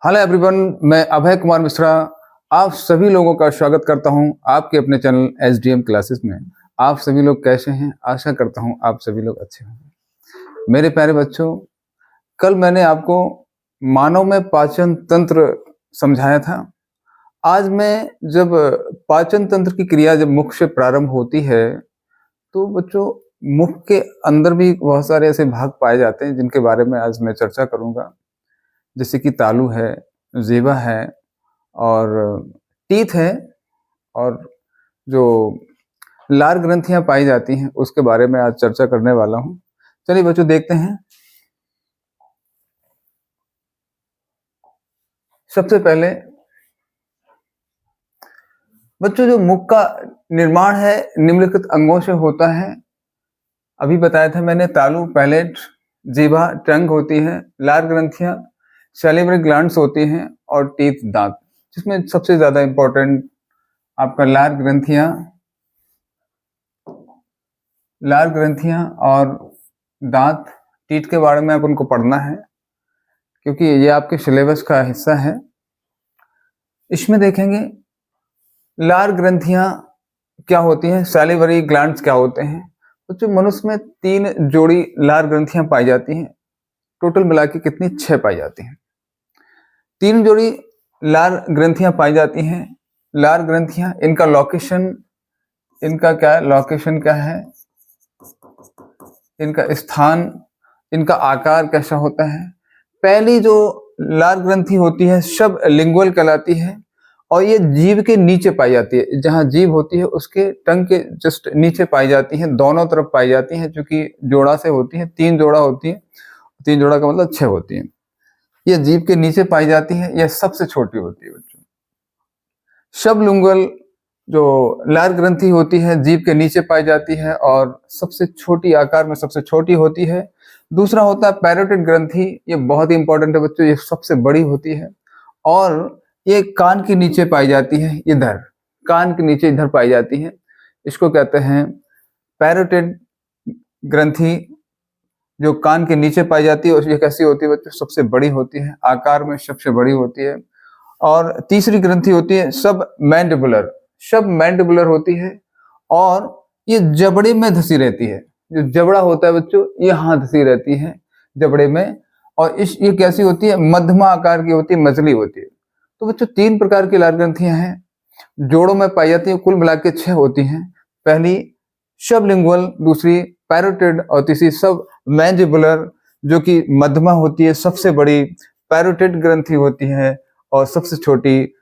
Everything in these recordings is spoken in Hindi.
हेलो एवरीवन, मैं अभय कुमार मिश्रा आप सभी लोगों का स्वागत करता हूं आपके अपने चैनल एसडीएम क्लासेस में। आप सभी लोग कैसे हैं? आशा करता हूं आप सभी लोग अच्छे होंगे। मेरे प्यारे बच्चों, कल मैंने आपको मानव में पाचन तंत्र समझाया था। आज मैं जब पाचन तंत्र की क्रिया जब मुख से प्रारंभ होती है, तो बच्चों मुख के अंदर भी बहुत सारे ऐसे भाग पाए जाते हैं जिनके बारे में आज मैं चर्चा करूंगा। जैसे कि तालू है, ज़ेबा है और टीथ है और जो लार ग्रंथियाँ पाई जाती हैं उसके बारे में आज चर्चा करने वाला हूँ। चलिए बच्चों देखते हैं। सबसे पहले बच्चों जो मुख का निर्माण है निम्नलिखित अंगों से होता है। अभी बताया था मैंने, तालू पैलेट, जीभा टंग होती है, लार ग्रंथियाँ सैलिवरी ग्लैंड्स होती हैं और टीथ दांत, जिसमें सबसे ज्यादा इंपॉर्टेंट आपका लार ग्रंथियां और दांत टीथ के बारे में आप उनको पढ़ना है क्योंकि ये आपके सिलेबस का हिस्सा है। इसमें देखेंगे लार ग्रंथियां क्या होती हैं, सैलिवरी ग्लैंड्स क्या होते हैं। तो मनुष्य में 3 जोड़ी लार ग्रंथियां पाई जाती हैं। टोटल मिला के कितनी? 6 पाई जाती हैं। 3 जोड़ी लार ग्रंथियां पाई जाती हैं। लार ग्रंथियां, इनका लोकेशन, इनका क्या लोकेशन क्या है, इनका स्थान, इनका आकार कैसा होता है। पहली जो लार ग्रंथि होती है सब लिंगुअल कहलाती है और ये जीभ के नीचे पाई जाती है। जहाँ जीभ होती है उसके टंग के जस्ट नीचे पाई जाती है, दोनों तरफ पाई जाती है, क्योंकि जोड़ा से होती है। 3 जोड़ा होती है, 3 जोड़ा का मतलब 6 होती है। ये जीभ के नीचे पाई जाती है, यह सबसे छोटी होती है बच्चों। सबलिंगुअल जो लार ग्रंथि होती है जीभ के नीचे पाई जाती है और सबसे छोटी, आकार में सबसे छोटी होती है। दूसरा होता है पैरोटिड ग्रंथि, ये बहुत ही इंपॉर्टेंट है बच्चों, ये सबसे बड़ी होती है और ये कान के नीचे पाई जाती है। इधर कान के नीचे इधर पाई जाती है, इसको कहते हैं पैरोटिड ग्रंथि, जो कान के नीचे पाई जाती है। और ये कैसी होती है बच्चों? सबसे बड़ी होती है, आकार में सबसे बड़ी होती है। और तीसरी ग्रंथि होती है सब मैंडिबुलर होती है और ये जबड़े में धसी रहती है। जो जबड़ा होता है बच्चों, ये यहाँ धसी रहती है जबड़े में। और ये कैसी होती है? मध्यमा आकार की होती है, मछली होती है। तो बच्चों 3 प्रकार की लार ग्रंथियां हैं, जोड़ों में पाई जाती है। कुल मिला के 6 होती हैं। पहली सबलिंगुअल, दूसरी पैरोटिड और तीसरी सब मैंडिबुलर, जो कि मध्यमा होती है, सबसे बड़ी पैरोटिड ग्रंथि होती है और सबसे छोटी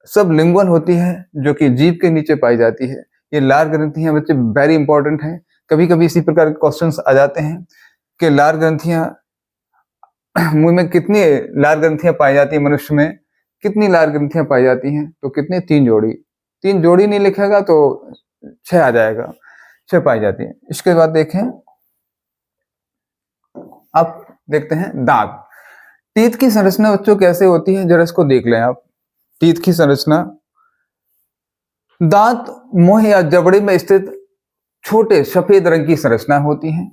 सबलिंगुअल होती है, जो कि जीभ के नीचे पाई जाती है। ये लार ग्रंथियां बच्चे वेरी इंपॉर्टेंट हैं। कभी कभी इसी प्रकार के क्वेश्चंस आ जाते हैं कि लार ग्रंथियां मुंह में कितनी लार ग्रंथियां पाई जाती है, मनुष्य में कितनी लार ग्रंथियां पाई जाती हैं? तो कितने? 3 जोड़ी। 3 जोड़ी नहीं लिखेगा तो 6 आ जाएगा, 6 पाई जाती है। इसके बाद देखें, अब देखते हैं दांत। टीथ की संरचना बच्चों कैसे होती है, जरा इसको देख लें आप। टीथ की संरचना, दांत मुंह या जबड़े में स्थित छोटे सफेद रंग की संरचना होती है।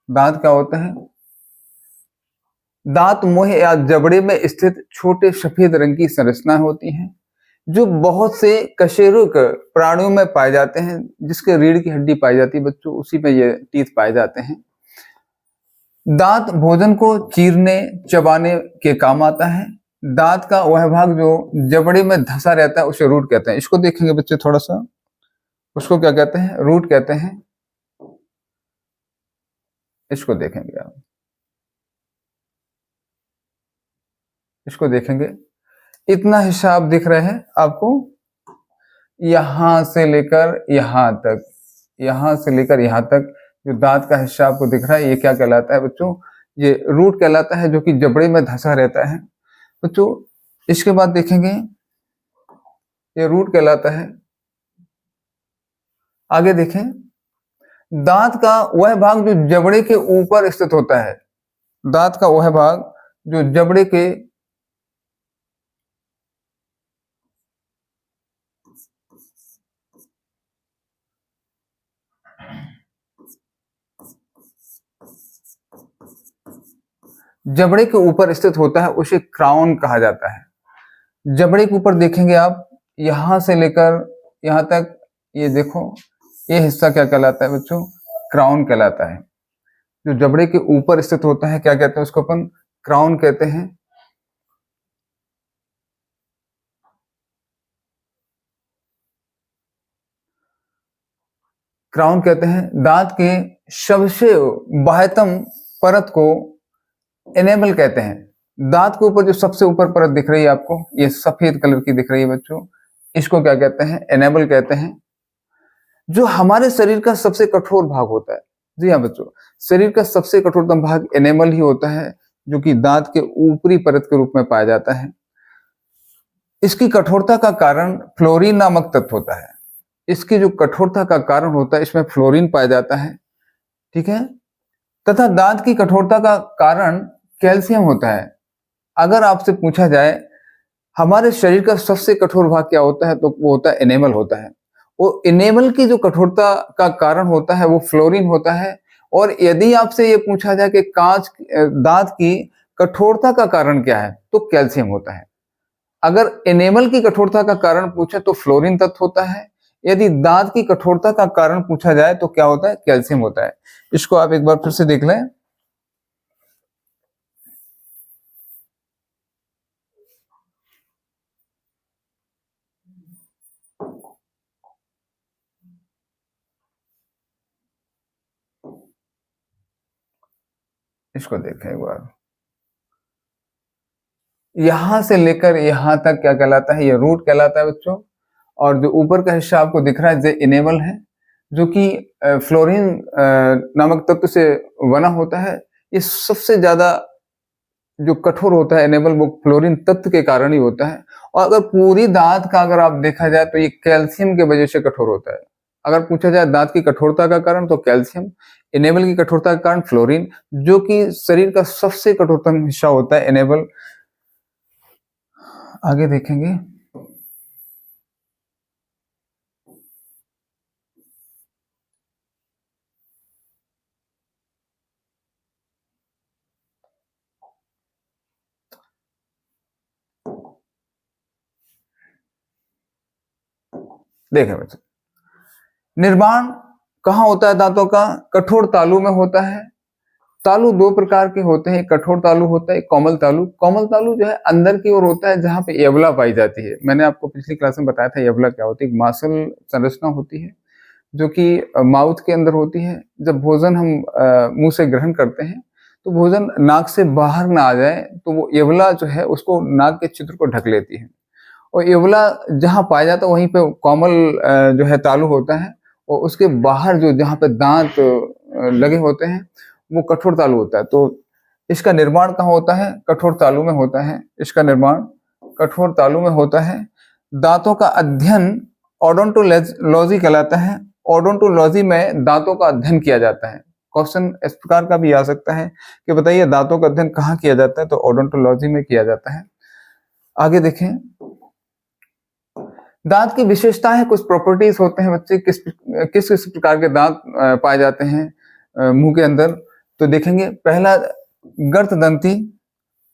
दांत क्या होता है? दांत मुंह या जबड़े में स्थित छोटे सफेद रंग की संरचना होती है, जो बहुत से कशेरुक प्राणियों में पाए जाते हैं। जिसके रीढ़ की हड्डी पाई जाती है बच्चों, उसी में ये टीथ पाए जाते हैं। दांत भोजन को चीरने चबाने के काम आता है। दांत का वह भाग जो जबड़े में धंसा रहता है उसे रूट कहते हैं। इसको देखेंगे बच्चे थोड़ा सा, उसको क्या कहते हैं? रूट कहते हैं। इसको देखेंगे आप, इसको देखेंगे, इतना हिस्सा आप दिख रहे हैं आपको, यहां से लेकर यहां तक, यहां से लेकर यहां तक जो दांत का हिस्सा आपको दिख रहा है, ये क्या कहलाता है बच्चों? ये रूट कहलाता है, जो कि जबड़े में धंसा रहता है बच्चों। इसके बाद देखेंगे, ये रूट कहलाता है। आगे देखें, दांत का वह भाग जो जबड़े के ऊपर स्थित होता है, दांत का वह भाग जो जबड़े के जबड़े के ऊपर स्थित होता है उसे क्राउन कहा जाता है। जबड़े के ऊपर देखेंगे आप, यहां से लेकर यहां तक, ये देखो, ये हिस्सा क्या कहलाता है बच्चों? क्राउन कहलाता है। जो जबड़े के ऊपर स्थित होता है क्या कहते हैं उसको? अपन क्राउन कहते हैं। क्राउन कहते हैं। दांत के सबसे बाह्यतम परत को एनेमल कहते हैं। दांत के ऊपर जो सबसे ऊपर परत दिख रही है आपको, ये सफेद कलर की दिख रही है बच्चों, इसको क्या कहते हैं? एनेमल कहते हैं। जो हमारे शरीर का सबसे कठोर भाग होता है, जी हाँ बच्चों, शरीर का सबसे कठोरतम भाग एनेमल ही होता है, जो कि दांत के ऊपरी परत के रूप में पाया जाता है। इसकी कठोरता का कारण फ्लोरीन नामक तत्व होता है। इसकी जो कठोरता का कारण होता है, इसमें फ्लोरीन पाया जाता है, ठीक है। तथा दांत की कठोरता का कारण कैल्शियम होता है। अगर आपसे पूछा जाए हमारे शरीर का सबसे कठोर भाग क्या होता है, तो वो होता है एनेमल होता है। वो एनेमल की जो कठोरता का कारण होता है वो फ्लोरीन होता है। और यदि आपसे ये पूछा जाए कि दांत की कठोरता का कारण क्या है, तो कैल्शियम होता है। अगर एनेमल की कठोरता का कारण पूछे तो फ्लोरीन तत्व होता है। यदि दांत की कठोरता का कारण पूछा जाए तो क्या होता है? कैल्शियम होता है। इसको आप एक बार फिर से देख लें। इसको देखें एक बार। यहां से लेकर यहां तक क्या कहलाता है? ये रूट कहलाता है बच्चों। और जो ऊपर का हिस्सा आपको दिख रहा है ये इनेमल है, जो कि फ्लोरीन नामक तत्व से बना होता है। ये सबसे ज्यादा जो कठोर होता है एनेबल, वो फ्लोरीन तत्व के कारण ही होता है। और अगर पूरी दांत का अगर आप देखा जाए तो ये कैल्शियम के वजह से कठोर होता है। अगर पूछा जाए दांत की कठोरता का कारण, तो कैल्शियम। एनेबल की कठोरता का कारण फ्लोरीन, जो कि शरीर का सबसे कठोरतम हिस्सा होता है एनेबल। आगे देखेंगे। देखें बच्चों, निर्माण कहाँ होता है दांतों का? कठोर तालु में होता है। तालु दो प्रकार के होते हैं, कठोर तालु होता है, कोमल तालु। कोमल तालु जो है अंदर की ओर होता है, जहां पे एवला पाई जाती है। मैंने आपको पिछली क्लास में बताया था एवला क्या होती है। एक मांसल संरचना होती है जो कि माउथ के अंदर होती है। जब भोजन हम मुंह से ग्रहण करते हैं तो भोजन नाक से बाहर ना आ जाए, तो वो एवला जो है उसको नाक के छिद्र को ढक लेती है। और एवला जहाँ पाया जाता है वहीं पे कोमल जो है तालु होता है। और उसके बाहर जो जहाँ पे दांत लगे होते हैं वो कठोर तालु होता है। तो इसका निर्माण कहाँ होता है? कठोर तालु में होता है। इसका निर्माण कठोर तालु में होता है। दांतों का अध्ययन ओडोंटोलॉजी कहलाता है। ओडोंटोलॉजी में दांतों का अध्ययन किया जाता है। क्वेश्चन इस प्रकार का भी आ सकता है कि बताइए दांतों का अध्ययन कहाँ किया जाता है, तो ओडोंटोलॉजी में किया जाता है। आगे देखें। दांत की विशेषताएं, कुछ प्रॉपर्टीज होते हैं बच्चे, किस किस किस प्रकार के दांत पाए जाते हैं मुंह के अंदर, तो देखेंगे। पहला गर्त दंती।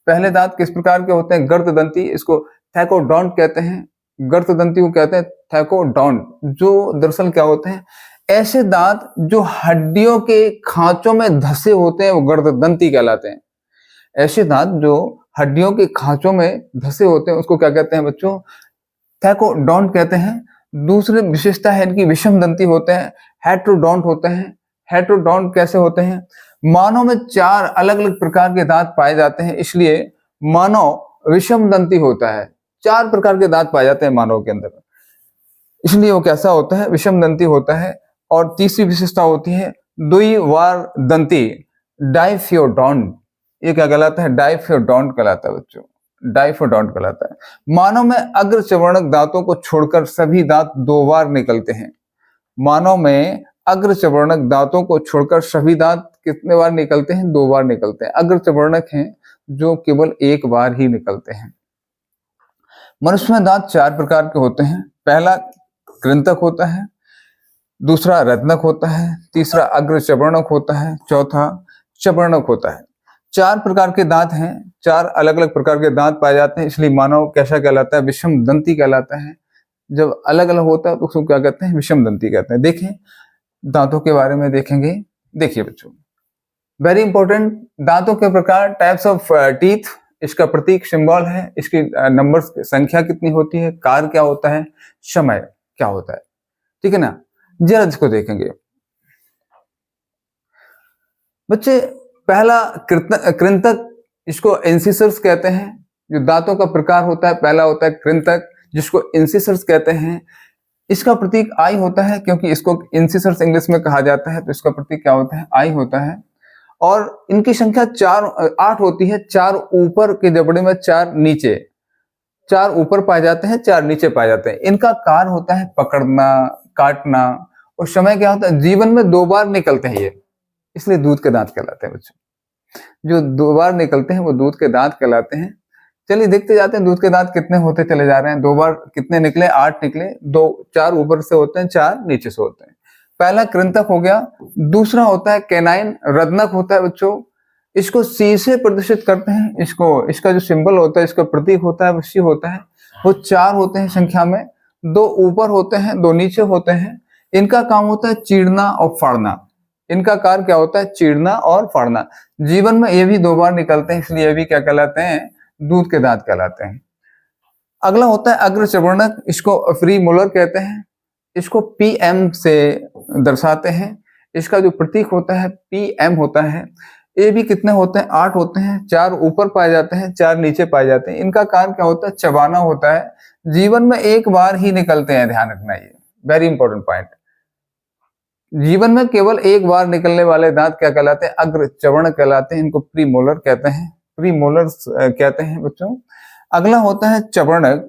पहले दांत किस प्रकार के होते हैं? गर्त दंती। इसको थैकोडोंट कहते हैं। गर्त दंती को कहते हैं थैकोडोंट, जो दरअसल क्या होते हैं? ऐसे दांत जो हड्डियों के खांचों में धसे होते हैं वो गर्त दंती कहलाते हैं। ऐसे दांत जो हड्डियों के खांचों में धसे होते हैं उसको क्या कहते हैं बच्चों? थैकोडोंट कहते हैं। दूसरी विशेषता है इनकी विषम दंती होते हैं, हेट्रोडोंट होते हैं। हेट्रोडोंट कैसे होते हैं? मानव में 4 अलग अलग प्रकार के दांत पाए जाते हैं, इसलिए मानव विषम दंती होता है। 4 प्रकार के दांत पाए जाते हैं मानव के अंदर, इसलिए वो कैसा होता है? विषम दंती होता है। और तीसरी विशेषता होती है द्विवार दंती, डाइफियोडोंट। ये क्या कहलाता है? डाइफियोडोंट कहलाता है बच्चों। डाइफोडोंट कहलाता है। मानव में अग्र चवर्णक दांतों को छोड़कर सभी दांत 2 बार निकलते हैं। मानव में अग्र चवर्णक दांतों को छोड़कर सभी दांत कितने बार निकलते हैं? 2 बार निकलते हैं। अग्र चवर्णक हैं जो केवल 1 बार ही निकलते हैं। मनुष्य में दांत 4 प्रकार के होते हैं। पहला कृंतक होता है, दूसरा रत्नक होता है, तीसरा अग्र चवर्णक होता है, चौथा चवर्णक होता है। 4 प्रकार के दांत हैं, 4 अलग-अलग प्रकार के दांत पाए जाते हैं, इसलिए मानव कैसा कहलाता है? विषम दंती कहलाता है। जब अलग-अलग होता है तो उसको क्या कहते हैं? विषम दंती कहते हैं। देखें, दांतों के बारे में देखेंगे। देखिए बच्चों, वेरी इंपॉर्टेंट, दांतों के प्रकार, टाइप्स ऑफ टीथ, इसका प्रतीक सिंबल है, इसकी नंबर्स संख्या कितनी होती है, कार क्या होता है, समय क्या होता है, ठीक है ना। जरा इसको देखेंगे बच्चे। पहला कृंतक, इसको इंसिसर्स कहते हैं। जो दांतों का प्रकार होता है, पहला होता है कृंतक, जिसको इंसिसर्स कहते हैं। इसका प्रतीक आई होता है, क्योंकि इसको इंसिसर्स इंग्लिश में कहा जाता है, तो इसका प्रतीक क्या होता है? आई होता है। और इनकी संख्या 8 होती है, 4 ऊपर के जबड़े में, 4 नीचे, 4 ऊपर पाए जाते हैं, 4 नीचे पाए जाते हैं। इनका कार्य होता है पकड़ना, काटना, और समय क्या होता है? जीवन में 2 बार निकलते हैं ये, इसलिए दूध के दांत कहलाते हैं बच्चों। जो 2 बार निकलते हैं वो दूध के दांत कहलाते हैं। चलिए देखते जाते हैं दूध के दांत कितने होते चले जा रहे हैं। 2 बार कितने निकले? 8 निकले। 4 ऊपर से होते हैं, 4 नीचे से होते हैं। पहला कृंतक हो गया। दूसरा होता है कैनाइन, रत्नक होता है बच्चों। इसको सी से प्रदर्शित करते हैं। इसका जो सिंबल होता है, इसका प्रतीक होता है वो सी होता है। वो 4 होते हैं संख्या में, 2 ऊपर होते हैं, 2 नीचे होते हैं। इनका काम होता है चीरना और फाड़ना। इनका कार्य क्या होता है? चीरना और फाड़ना। जीवन में ये भी 2 बार निकलते हैं, इसलिए ये भी क्या कहलाते हैं? दूध के दांत कहलाते हैं। अगला होता है अग्रचर्वणक, इसको फ्री मोलर कहते हैं। इसको पीएम से दर्शाते हैं। इसका जो प्रतीक होता है पीएम होता है। ये भी कितने होते हैं? 8 होते हैं, 4 ऊपर पाए जाते हैं, 4 नीचे पाए जाते हैं। इनका कार्य क्या होता है? चबाना होता है। जीवन में 1 बार ही निकलते हैं, ध्यान रखना, ये वेरी इंपॉर्टेंट पॉइंट। जीवन में केवल 1 बार निकलने वाले दांत क्या कहलाते हैं? अग्रचर्वणक कहलाते हैं। इनको प्रीमोलर कहते हैं, प्रीमोलर्स कहते हैं बच्चों। अगला होता है चवर्णक।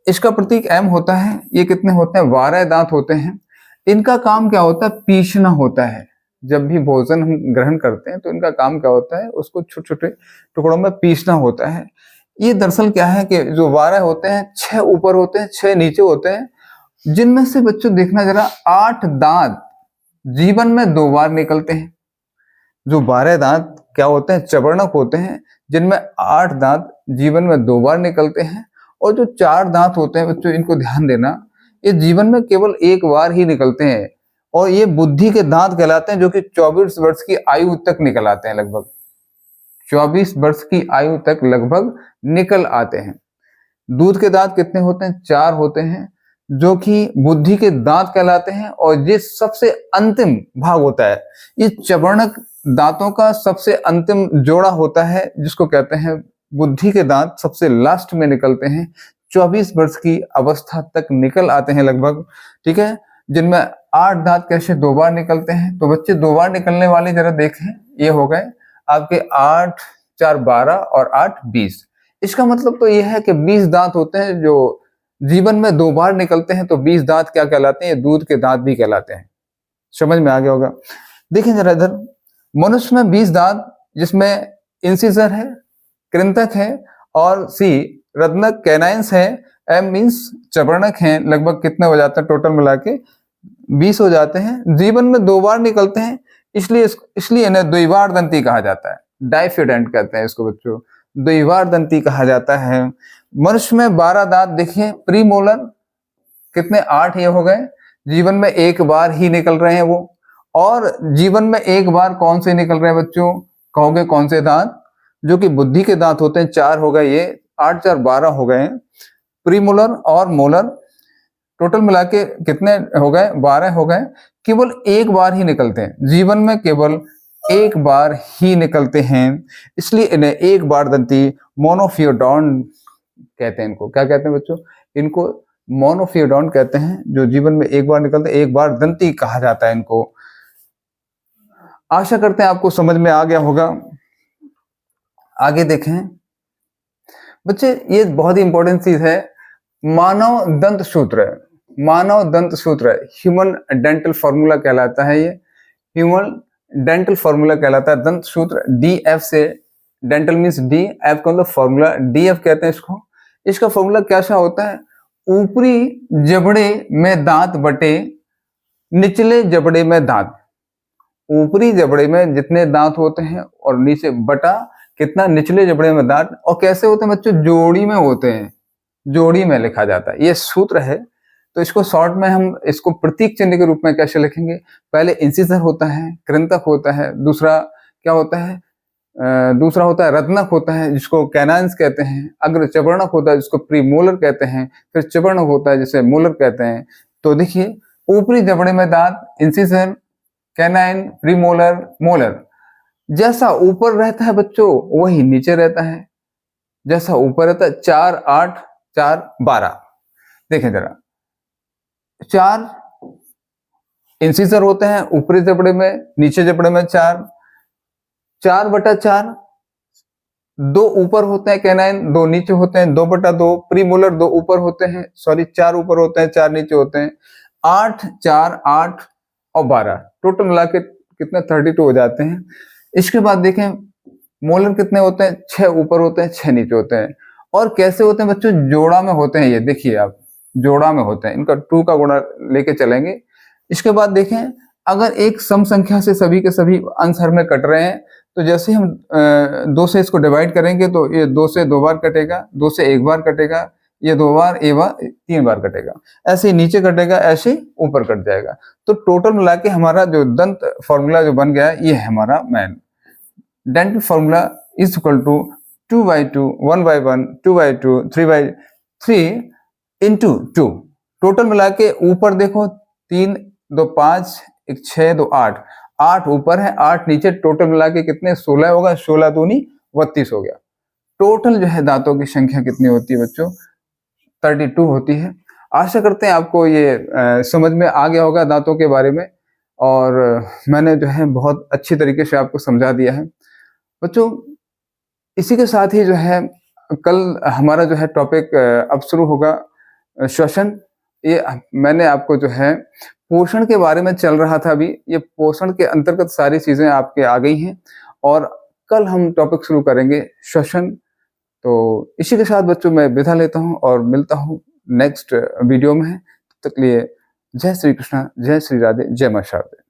इसका प्रतीक एम होता है। ये कितने होते हैं? 12 दांत होते हैं। इनका काम क्या होता है? पीसना होता है। जब भी भोजन हम ग्रहण करते हैं तो इनका काम क्या होता है? उसको छोटे छोटे टुकड़ों में पीसना होता है। ये दरअसल क्या है कि जो 12 होते हैं, 6 ऊपर होते हैं, 6 नीचे होते हैं, जिनमें से बच्चों देखना जरा 8 दांत जीवन में 2 बार निकलते हैं। जो 12 दांत क्या होते हैं? चवर्णक होते हैं, जिनमें 8 दांत जीवन में 2 बार निकलते हैं। और जो 4 दांत होते हैं बच्चों, इनको ध्यान देना, ये जीवन में केवल 1 बार ही निकलते हैं। और ये बुद्धि के दांत कहलाते हैं, जो कि 24 वर्ष की आयु तक निकल आते हैं। लगभग 24 वर्ष की आयु तक लगभग निकल आते हैं। दूध के दांत कितने होते हैं? 4 होते हैं, जो कि बुद्धि के दांत कहलाते हैं। और ये सबसे अंतिम भाग होता है, ये चवर्णक दांतों का सबसे अंतिम जोड़ा होता है, जिसको कहते हैं बुद्धि के दांत। सबसे लास्ट में निकलते हैं, 24 वर्ष की अवस्था तक निकल आते हैं लगभग, ठीक है। जिनमें 8 दांत कैसे 2 बार निकलते हैं? तो बच्चे 2 बार निकलने वाले जरा देखें, ये हो गए आपके 8, 4, 12 और 8, 20। इसका मतलब तो यह है कि 20 दांत होते हैं जो जीवन में 2 बार निकलते हैं। तो 20 दांत क्या कहलाते हैं? दूध के दांत भी कहलाते हैं। समझ में आ गया होगा। देखें जरा इधर, मनुष्य में 20 दांत, जिसमें इंसिजर है, कृंतक है, और सी रत्नक, कैनाइंस है, एम मीन्स चवर्णक है। लगभग कितने हो जाते हैं टोटल मिला के? 20 हो जाते हैं। जीवन में 2 बार निकलते हैं, इसलिए इन्हें द्विवार दंती कहा जाता है। डाइफिडेंट कहते हैं इसको बच्चों, द्विवार दंती कहा जाता है। मनुष्य में 12 दांत देखिए, प्रीमोलर कितने? 8 ये हो गए। जीवन में 1 बार ही निकल रहे हैं वो। और जीवन में 1 बार कौन से निकल रहे हैं बच्चों? कहोगे कौन से दांत? जो कि बुद्धि के दांत होते हैं, 4 हो गए ये, 8, 4, 12 हो गए। प्रीमोलर और मोलर टोटल मिला के कितने हो गए? 12 हो गए। केवल 1 बार ही निकलते हैं, जीवन में केवल 1 बार ही निकलते हैं, इसलिए इन्हें 1 बार दंती मोनोफियोडॉन कहते हैं। इनको क्या कहते हैं बच्चों? इनको मोनोफियोडॉन कहते हैं, जो जीवन में 1 बार निकलते हैं। 1 बार दंती कहा जाता है इनको। आशा करते हैं आपको समझ में आ गया होगा। आगे देखें बच्चे, ये बहुत ही इंपॉर्टेंट चीज है, मानव दंत सूत्र। मानव दंत सूत्र ह्यूमन डेंटल फॉर्मूला कहलाता है। ये ह्यूमन डेंटल फॉर्मूला कहलाता है, दंत सूत्र। DF से, डेंटल मीन्स डी, एफ का मतलब फॉर्मूला, DF कहते हैं इसको। इसका फॉर्मूला कैसा होता है? ऊपरी जबड़े में दांत बटे निचले जबड़े में दांत। ऊपरी जबड़े में जितने दांत होते हैं और नीचे बटा कितना निचले जबड़े में दांत, और कैसे होते हैं बच्चों, जोड़ी में होते हैं, जोड़ी में लिखा जाता है, ये सूत्र है। तो इसको शॉर्ट में हम इसको प्रतीक चिन्ह के रूप में कैसे लिखेंगे, पहले इंसिजर होता है, कृंतक होता है, दूसरा क्या होता है, दूसरा होता है रत्नक होता है जिसको कैनाइन्स कहते हैं, अग्र चवर्णक होता है जिसको प्रीमोलर कहते हैं, फिर चवर्णक होता है जिसे मोलर कहते हैं। तो देखिए ऊपरी जबड़े में दांत इंसिजर, कैनाइन, प्रीमोलर, मोलर। जैसा ऊपर रहता है बच्चों वही नीचे रहता है, जैसा ऊपर रहता है 4, 8, 4, 12। देखें जरा, 4 इंसिजर होते हैं ऊपरी जबड़े में, नीचे जबड़े में 4, 4/4, 2 ऊपर होते हैं कैनाइन, 2 नीचे होते हैं, 2/2 प्रीमोलर, 2 ऊपर होते हैं, सॉरी 4 ऊपर होते हैं, 4 नीचे होते हैं, 8, 4, 8 और 12, टोटल मिला के कितने 32 हो जाते हैं। इसके बाद देखें मोलर कितने होते हैं, 6 ऊपर होते हैं, 6 नीचे होते हैं। और कैसे होते हैं बच्चों, जोड़ा में होते हैं, ये देखिए आप जोड़ा में होते हैं, इनका 2 का गुणा लेके चलेंगे। इसके बाद देखें अगर एक सम संख्या से सभी के सभी अंश हर में कट रहे हैं, तो जैसे हम 2 से इसको डिवाइड करेंगे तो ये 2 से 2 बार कटेगा, 2 से 1 बार कटेगा, ये 2 बार, 3 बार कटेगा, ऐसे ही नीचे कटेगा, ऐसे ही ऊपर कट जाएगा। तो टोटल मिला के हमारा जो दंत फॉर्मूला जो बन गया है ये है हमारा man dental formula is equal to 2/2, 1/1, 2/2, 3/3 into 2। Total मिला के ऊपर देखो 3, 2, 5, 1, 6, 2, 8, 8 ऊपर है, 8 नीचे, टोटल मिला के कितने 16 होगा, 16 दूनी 32 हो गया। टोटल जो है दांतों की संख्या कितनी होती है बच्चों, 32 होती है। आशा करते हैं आपको ये समझ में आ गया होगा दांतों के बारे में, और मैंने जो है बहुत अच्छी तरीके से आपको समझा दिया है बच्चों। इसी के साथ ही जो है कल हमारा जो है टॉपिक अब शुरू होगा श्वसन। ये मैंने आपको जो है पोषण के बारे में चल रहा था अभी, ये पोषण के अंतर्गत सारी चीजें आपके आ गई हैं, और कल हम टॉपिक शुरू करेंगे श्वसन। तो इसी के साथ बच्चों मैं विदा लेता हूँ और मिलता हूँ नेक्स्ट वीडियो में। तब तक लिए जय श्री कृष्णा, जय श्री राधे, जय मां शारदे।